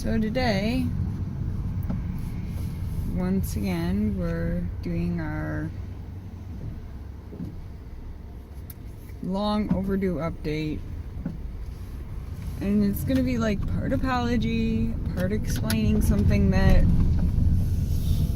So today, once again, we're doing our long overdue update. And it's gonna be like part apology, part explaining something that,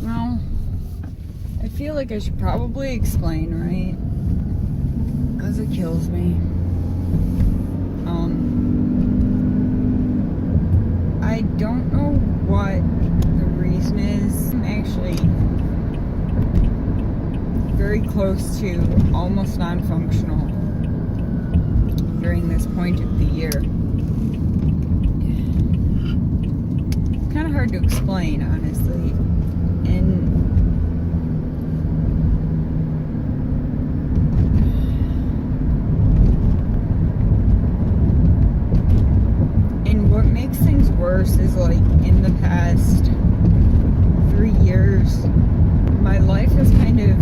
well, I feel like I should probably explain, right? Because it kills me. I don't know what the reason is. I'm actually very close to almost non-functional during this point of the year. Kind of hard to explain, honestly. And what makes things worse is, like, in the past 3 years, my life has kind of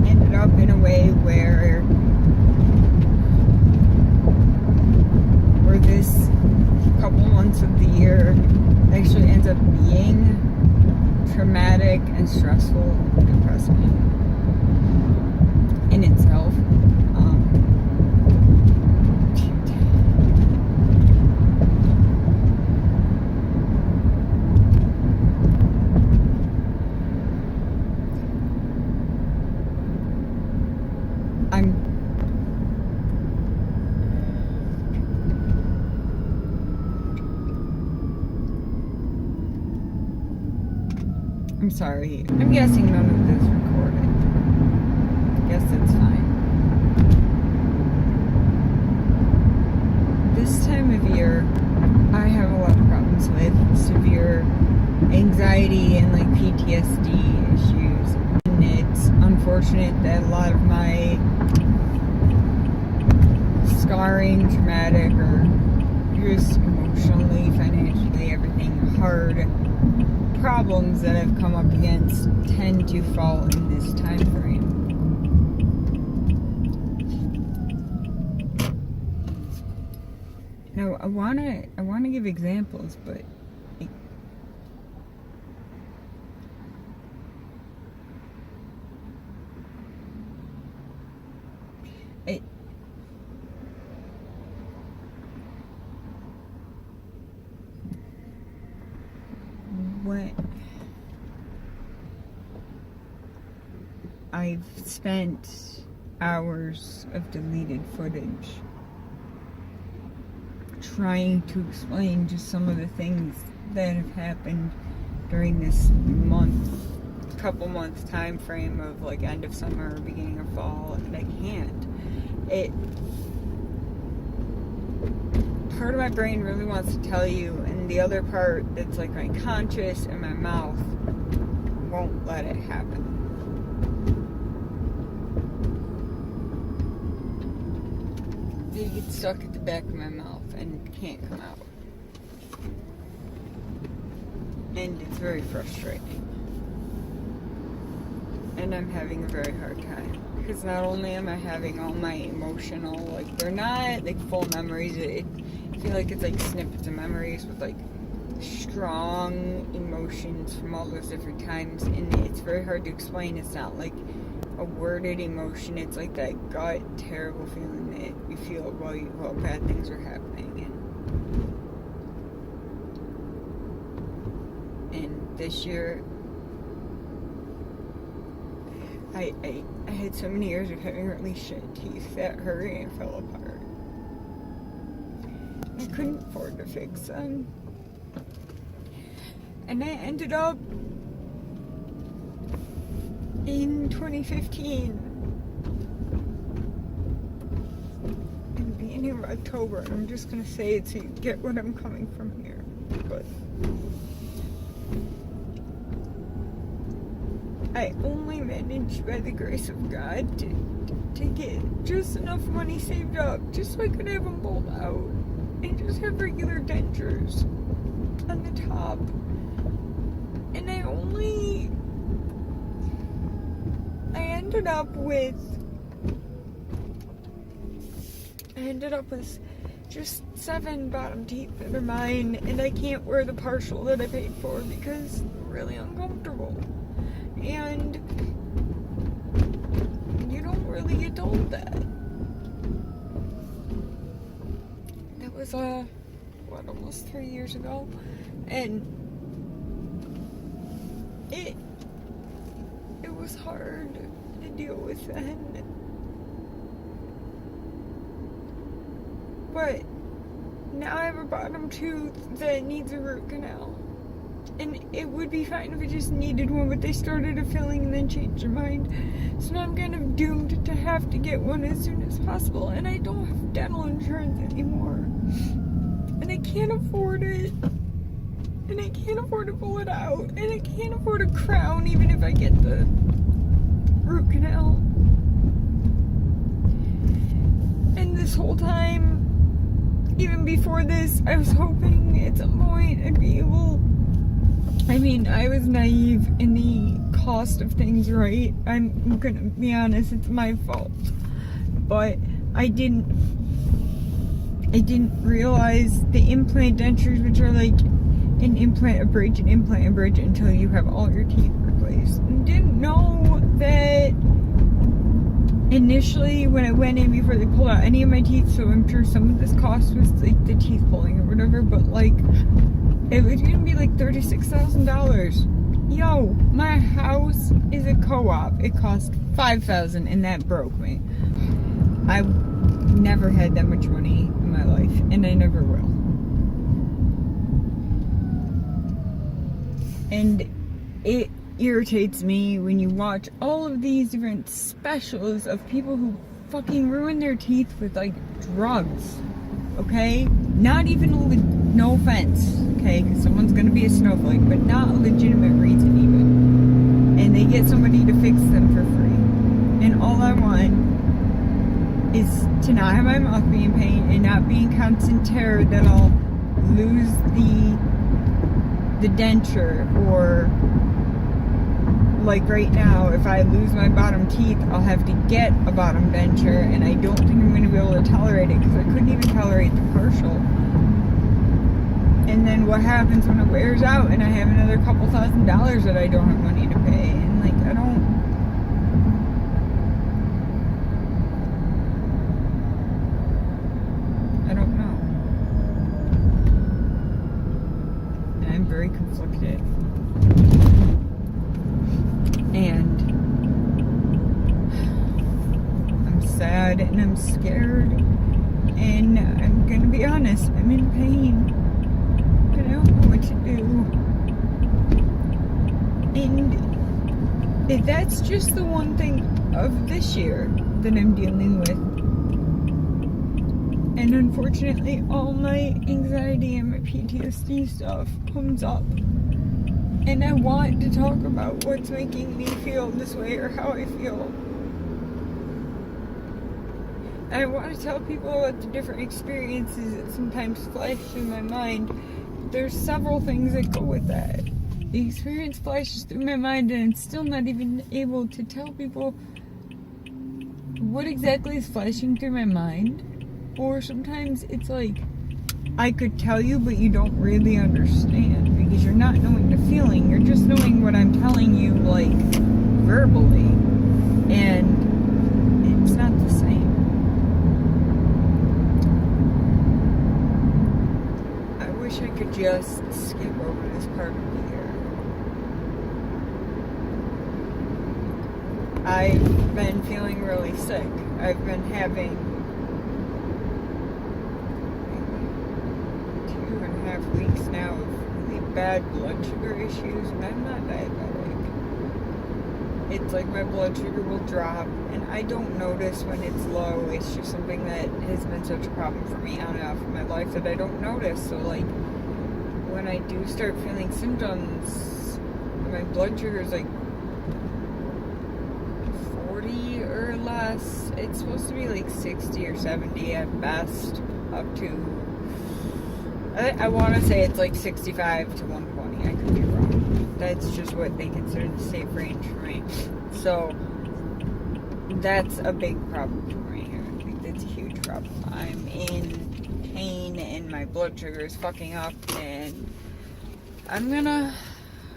ended up in a way where this couple months of the year actually ends up being traumatic and stressful and depressing in itself. I'm sorry. I'm guessing none of this recorded. I guess that's fine. This time of year, I have a lot of problems with severe anxiety and like PTSD issues. And it's unfortunate that a lot of my scarring, traumatic, or just emotionally, financially, everything hard problems that I've come up against tend to fall in this time frame. Now I wanna give examples, but I've spent hours of deleted footage trying to explain just some of the things that have happened during this couple months time frame of like end of summer, beginning of fall, and I can't. Part of my brain really wants to tell you, and the other part that's like my conscious and my mouth won't let it happen. They get stuck at the back of my mouth and can't come out. And it's very frustrating. And I'm having a very hard time. Because not only am I having all my emotional, like, they're not like full memories. I feel like it's like snippets of memories with like strong emotions from all those different times. And it's very hard to explain. It's not like a worded emotion. It's like that gut terrible feeling that you feel while bad things are happening. And this year I had so many years of having really shit teeth that hurt and fell apart. I couldn't afford to fix them. And I ended up in 2015, in the beginning of October, and I'm just gonna say it so you get what I'm coming from here, but I only managed by the grace of God to get just enough money saved up just so I could have them pulled out and just have regular dentures on the top. And I ended up with just 7 bottom teeth that are mine, and I can't wear the partial that I paid for because they're really uncomfortable. And you don't really get told that. That was, almost 3 years ago. And it was hard to deal with then. But now I have a bottom tooth that needs a root canal. And it would be fine if I just needed one, but they started a filling and then changed their mind. So now I'm kind of doomed to have to get one as soon as possible. And I don't have dental insurance anymore. And I can't afford it. And I can't afford to pull it out. And I can't afford a crown even if I get the root canal. And this whole time, even before this, I was hoping at some point I'd be able... I mean, I was naive in the cost of things, right? I'm gonna be honest, it's my fault. But I didn't realize the implant dentures, which are like an implant, a bridge, until you have all your teeth replaced. And didn't know that initially when I went in before they pulled out any of my teeth, so I'm sure some of this cost was like the teeth pulling or whatever, but like it was gonna be like $36,000. Yo, my house is a co-op. It cost $5,000 and that broke me. I never had that much money in my life, and I never will. And it irritates me when you watch all of these different specials of people who fucking ruin their teeth with like drugs. Okay? Not even, no offense, okay? Because someone's gonna be a snowflake, but not a legitimate reason even. And they get somebody to fix them for free. And all I want is to not have my mouth be in pain and not be in constant terror that I'll lose the denture, or like right now, if I lose my bottom teeth, I'll have to get a bottom denture, and I don't think I'm going to be able to tolerate it because I couldn't even tolerate the partial. And then what happens when it wears out and I have another couple $1,000s that I don't have money to pay? And like, I don't know. And I'm very conflicted. And I'm sad and I'm scared, and I'm gonna be honest, I'm in pain. I don't know what to do. And that's just the one thing of this year that I'm dealing with. And unfortunately, all my anxiety and my PTSD stuff comes up. And I want to talk about what's making me feel this way or how I feel. And I want to tell people about the different experiences that sometimes flash through my mind. There's several things that go with that. The experience flashes through my mind, and I'm still not even able to tell people what exactly is flashing through my mind. Or sometimes it's like, I could tell you, but you don't really understand because you're not knowing the feeling. You're just knowing what I'm telling you, like, verbally. And it's not the same. I wish I could just skip over this part of the year. I've been feeling really sick. I've been having 2.5 weeks now of really bad blood sugar issues, and I'm not diabetic. It's like my blood sugar will drop, and I don't notice when it's low. It's just something that has been such a problem for me on and off in my life that I don't notice. So like, when I do start feeling symptoms, my blood sugar is like 40 or less. It's supposed to be like 60 or 70 at best, up to, I want to say it's like 65 to 120. I could be wrong. That's just what they consider the safe range for me. So that's a big problem for me here. I think that's a huge problem. I'm in pain my blood sugar is fucking up, and I'm gonna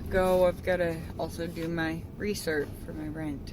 go. I've gotta also do my research for my rent.